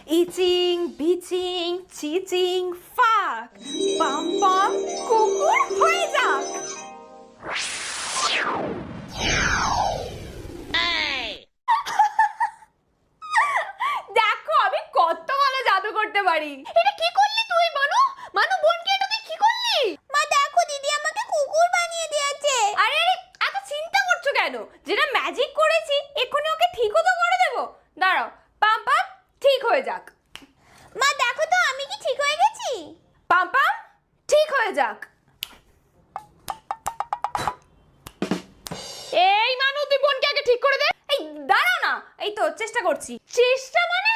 ইচিং বিচিং চিচিং ফাক, পাম পাম কুকুর হয়ে যাক। দেখো আমি কত ভালো জাদু করতে পারি। এটা কি করলি তুই মানু? মানু বোনকে এটা তুই কি করলি? মা দেখো দিদি আমাকে কুকুর বানিয়ে দিয়েছে। আরে আরে এত চিন্তা করছো কেন? যেটা ম্যাজিক করেছি এক্ষুনি ওকে ঠিকও তো করে দেবো। দাঁড়াও, পাম পাম ঠিক হয়ে যাক। মা দেখো তো আমি কি ঠিক হয়ে গেছি? পাম পাম ঠিক হয়ে যাক। এই মানু তুই বোনকে আগে ঠিক করে দে। এই দাঁড়াও না, এই তো চেষ্টা করছি। চেষ্টা মানে